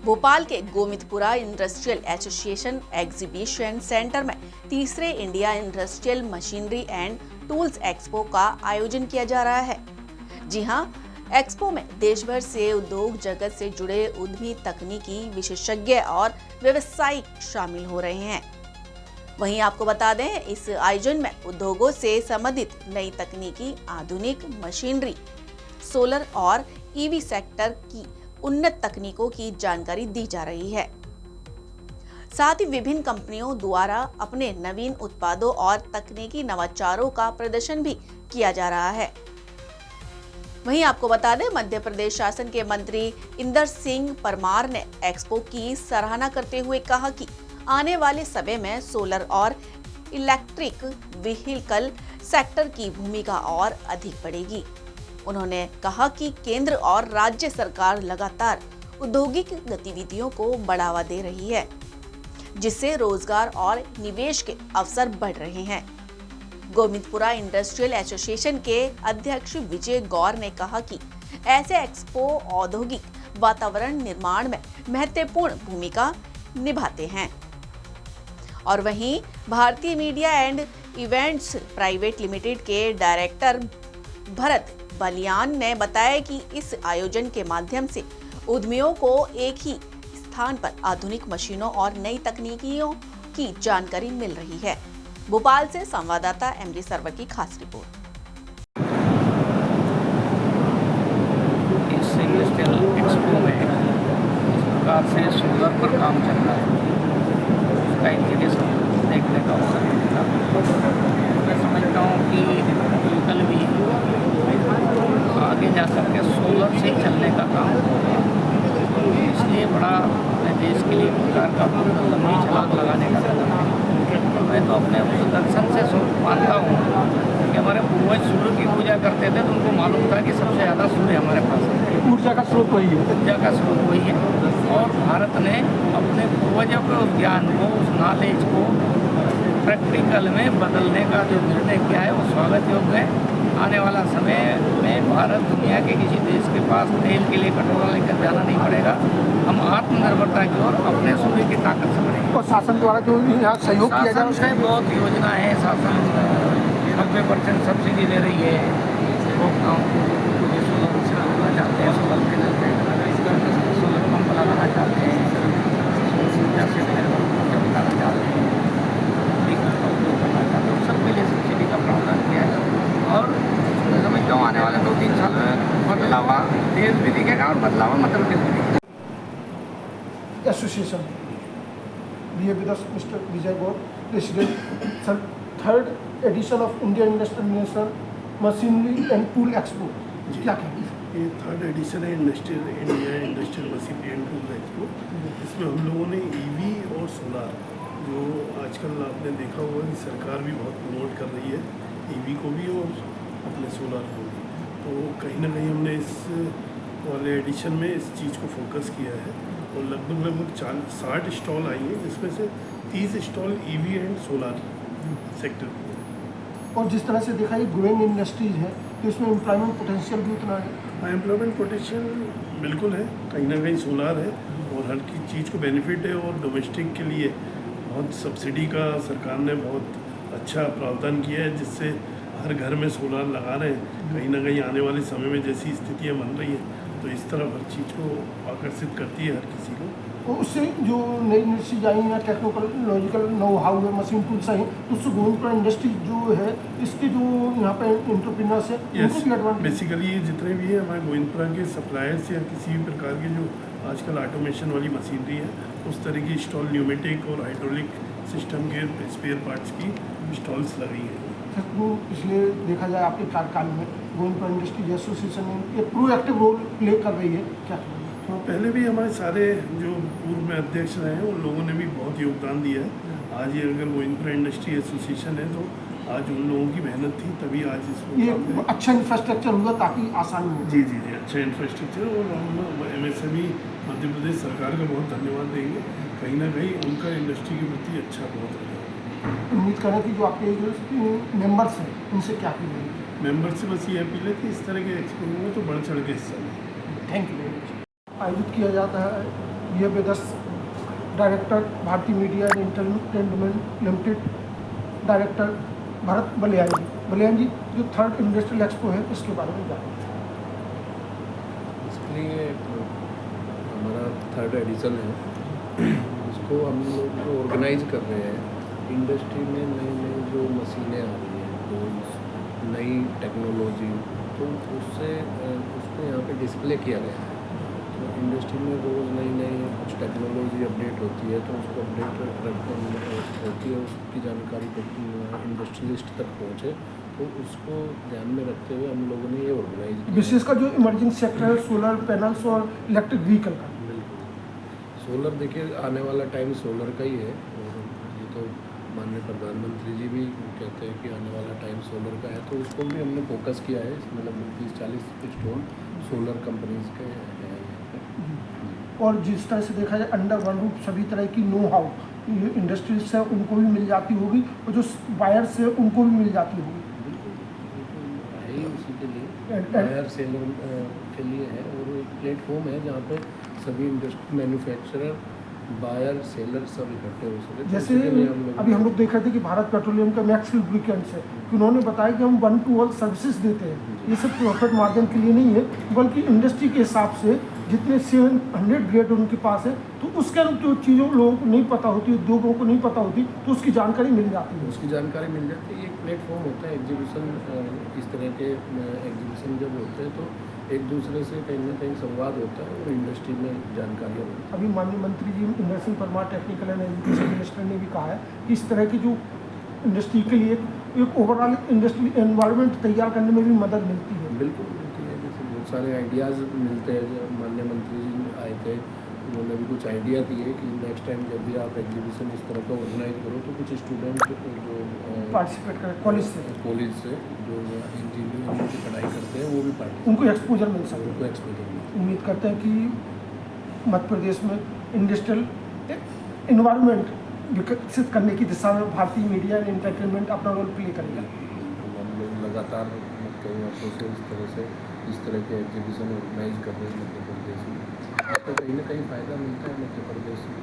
भोपाल के Govindpura industrial association exhibition centre में तीसरे India industrial machinery and tools expo का आयोजन किया जा रहा है। जी हां, एक्सपो में देश भर से उद्योग जगत से जुड़े उद्यमी, तकनीकी विशेषज्ञ और व्यवसायिक शामिल हो रहे हैं। वहीं आपको बता दें, इस आयोजन में उद्योगों से संबंधित नई तकनीकी, आधुनिक मशीनरी, सोलर और ईवी सेक्टर की उन्नत तकनीकों की जानकारी दी जा रही है। साथ ही विभिन्न कंपनियों द्वारा अपने नवीन उत्पादों और तकनीकी नवाचारों का प्रदर्शन भी किया जा रहा है। वहीं आपको बता दें, मध्य प्रदेश शासन के मंत्री इंदर सिंह परमार ने एक्सपो की सराहना करते हुए कहा कि आने वाले समय में सोलर और इलेक्ट्रिक व्हीकल सेक्टर की भूमिका और अधिक बढ़ेगी। उन्होंने कहा कि केंद्र और राज्य सरकार लगातार औद्योगिक गतिविधियों को बढ़ावा दे रही है, जिससे रोजगार और निवेश के अवसर बढ़ रहे हैं। गोविंदपुरा इंडस्ट्रियल एसोसिएशन के अध्यक्ष विजय गौर ने कहा कि ऐसे एक्सपो औद्योगिक वातावरण निर्माण में महत्वपूर्ण भूमिका निभाते हैं। और वहीं भारतीय media and events private limited के डायरेक्टर भरत बलियान ने बताया कि इस आयोजन के माध्यम से उद्यमियों को एक ही स्थान पर आधुनिक मशीनों और नई तकनीकियों की जानकारी मिल रही है। भोपाल से संवाददाता एमडी सर्वर की खास रिपोर्ट। इस इंडस्ट्रियल एक्सपो में इस प्रकार से सोलर पर काम चल रहा है, उसका इंटीग्रेशन देखने का अवसर मिलेगा। मैं समझता हूँ कि व्हीकल भी आगे जा करके सोलर से चलने का काम होगा, इसलिए बड़ा अपने देश के लिए सरकार का लंबी छलांग लगाने का कदम है। मैं तो अपने दर्शन से मानता हूँ कि हमारे पूर्वज सूर्य की पूजा करते थे, तो उनको मालूम था कि सबसे ज़्यादा सूर्य हमारे पास है, ऊर्जा का स्रोत वही है, ऊर्जा का स्रोत वही है। और भारत ने अपने पूर्वजों के उस ज्ञान को, उस नॉलेज को प्रैक्टिकल में बदलने का जो निर्णय किया है वो स्वागत योग्य है। आने वाला समय में भारत दुनिया के किसी देश के पास तेल के लिए कटोरा लेकर जाना नहीं पड़ेगा। हम आत्मनिर्भरता की ओर अपने सूर्य की ताकत से बढ़ेंगे। और शासन द्वारा जो यहाँ सहयोग किया जा रहा है, बहुत योजना है। शासन 90% सब्सिडी दे रही है उपभोक्ताओं को, जो सोलर से लगाना चाहते हैं, सोलर पैनल पे सोलर पंप लगाना चाहते हैं, ऊर्जा से लगाना चाहते हैं, उपयोग करना चाहते हैं, सबके लिए सब्सिडी का प्रावधान किया है। और मैं समझता हूँ आने वाले 2-3 साल में बदलावा देश भी दिखेगा और बदलावा मध्य प्रदेश भी दिखेगा। Association we have with us Mr. Vijay Gaur, President. Sir, third edition of India Industrial Machinery and Tool Expo. क्या कहेंगे? ये थर्ड एडिशन है India industrial machinery and tool expo. इसमें हम लोगों ने ईवी और सोलार, जो आजकल आपने देखा होगा कि सरकार भी बहुत प्रमोट कर रही है, ईवी को भी और अपने सोलार को भी, तो कहीं ना कहीं हमने इस वाले एडिशन में इस चीज़ को फोकस किया है। और लगभग 60 स्टॉल आई हैं, जिसमें से 30 stall EV and solar sector की है। और जिस तरह से देखा ये ग्रोइंग इंडस्ट्रीज है, तो इसमें एम्प्लॉयमेंट पोटेंशियल भी उतना है। हाँ, एम्प्लॉयमेंट पोटेंशियल बिल्कुल है, कहीं ना कहीं सोलार है और हर चीज़ को बेनिफिट है। और डोमेस्टिक के लिए बहुत सब्सिडी का सरकार ने बहुत अच्छा प्रावधान किया है, जिससे हर घर में सोलार लगा रहे हैं। कहीं ना कहीं आने वाले समय में जैसी स्थितियाँ बन रही हैं, तो इस तरफ हर चीज़ को आकर्षित करती है हर किसी को। और उससे जो नई इंडस्ट्रीज आई हैं, टेक्नोलॉजिकल नो हाउ है, मशीन टूल्स आई हैं, तो उससे गोविंदपुरा इंडस्ट्री जो है, इसके जो यहाँ पे एंटरप्रेन्योर्स है, उनको भी एडवांटेज। बेसिकली जितने भी हैं हमारे गोविंदपुरा के सप्लायर्स या किसी भी प्रकार के जो आजकल ऑटोमेशन वाली मशीनरी है, उस तरह की स्टॉल, न्यूमेटिक और हाइड्रोलिक सिस्टम के स्पेयर पार्ट्स की स्टॉल्स लगी हैं। तो इसलिए देखा जाए आपके कार्यकाल में गोविंदपुरा इंडस्ट्रीज एसोसिएशन ने एक प्रोएक्टिव रोल प्ले कर रही है, क्या? हाँ, पहले भी हमारे सारे जो पूर्व में अध्यक्ष रहे हैं उन लोगों ने भी बहुत योगदान दिया है। आज ये अगर गोविंदपुरा इंडस्ट्री एसोसिएशन है, तो आज उन लोगों की मेहनत थी, तभी आज इसको ये अच्छा इंफ्रास्ट्रक्चर हुआ ताकि आसानी हो। जी, अच्छा इंफ्रास्ट्रक्चर। और हम MSME मध्य प्रदेश सरकार का बहुत धन्यवाद देंगे। कहीं ना कहीं उनका इंडस्ट्री के प्रति अच्छा बहुत रहा है। उम्मीद करें कि जो आपके मेंबर्स हैं उनसे क्या अपील है? मेंबर से बस ये अपील है कि इस तरह के एक्सपो में तो बढ़ चढ़ के हिस्सा लें। Thank you very much. आयोजित किया जाता है ये विदस director Bharatiya media and entertainment limited, director Bharat Baliyan ji जो थर्ड इंडस्ट्रियल एक्सपो है इसके बारे में जानें। इसलिए हमारा थर्ड एडिशन है, इसको हम लोग ऑर्गेनाइज कर रहे हैं। इंडस्ट्री में नई नई जो मशीनें आ रही हैं, तो नई टेक्नोलॉजी, तो उससे उसको यहाँ पे डिस्प्ले किया गया है। तो इंडस्ट्री में रोज़ नई नई कुछ टेक्नोलॉजी अपडेट होती है, तो उसको अपडेट होती है, उसकी जानकारी इंडस्ट्रियलिस्ट तक पहुँचे, तो उसको ध्यान में रखते हुए हम लोगों ने ये ऑर्गेनाइज किया। विशेषकर जो इमर्जिंग सेक्टर है सोलर पैनल्स और इलेक्ट्रिक व्हीकल का। बिल्कुल, सोलर देखिए आने वाला टाइम सोलर का ही है, और ये तो माननीय प्रधानमंत्री जी भी कहते हैं कि आने वाला टाइम सोलर का है, तो उसको भी हमने फोकस किया है। इसमें लगभग 30-40 स्टॉल सोलर कंपनीज के हैं। और जिस तरह से देखा जाए अंडर वन रूफ सभी तरह की नो हाउ इंडस्ट्रीज से उनको भी मिल जाती होगी, और जो बायर्स है उनको भी मिल जाती होगी। है ही उसी के लिए, बायर सेलर के लिए है, और एक प्लेटफॉर्म है जहाँ पे सभी इंडस्ट्री मैन्युफैक्चरर, बायर, सेलर सब इकट्ठे हो सके। जैसे अभी हम लोग देख रहे थे कि भारत पेट्रोलियम का मैक्स लुब्रिकेंट्स है, कि उन्होंने बताया कि हम 1-to-1 सर्विसेज देते हैं। ये सब प्रॉफिट मार्जिन के लिए नहीं है, बल्कि इंडस्ट्री के हिसाब से जितने 700 ग्रेड उनके पास है, तो उसके अनुरूप जो चीज़ों लोगों को नहीं पता होती, उद्योगों को नहीं पता होती, तो उसकी जानकारी मिल जाती है। उसकी जानकारी मिल जाती है। एक प्लेटफॉर्म होता है एग्जीबिशन, इस तरह के एग्जीबिशन जब होते हैं तो एक दूसरे से कहीं ना कहीं संवाद होता है, और इंडस्ट्री में जानकारियाँ होती हैं। अभी माननीय मंत्री जी Indra Singh Parmar technical and education minister ने भी कहा है कि इस तरह की जो इंडस्ट्री के लिए एक ओवरऑल इंडस्ट्री एनवायरनमेंट तैयार करने में भी मदद मिलती है। बिल्कुल मिलती है, जैसे बहुत सारे आइडियाज़ मिलते हैं। जब माननीय मंत्री जी आए थे, उन्होंने भी कुछ आइडिया दिए कि नेक्स्ट टाइम जब भी आप एग्जीबिशन इस तरह का ऑर्गेनाइज करो, तो कुछ स्टूडेंट जो पार्टिसिपेट करें कॉलेज से जो इंजीनियरिंग की पढ़ाई करते हैं, वो भी पार्टिसिपेट, उनको एक्सपोजर मिल सके। उनको एक्सपोजर मिलता उम्मीद करते हैं कि मध्य प्रदेश में इंडस्ट्रियल इन्वायरमेंट विकसित करने की दिशा में भारतीय मीडिया एंड एंटरटेनमेंट अपना रोल प्ले करेगा। हम लोग लगातार कई वर्षों से इस तरह के एग्जीबिशन ऑर्गेनाइज कर रहे हैं मध्य प्रदेश में। तो कहीं ना कहीं फ़ायदा मिलता है मध्य प्रदेश में।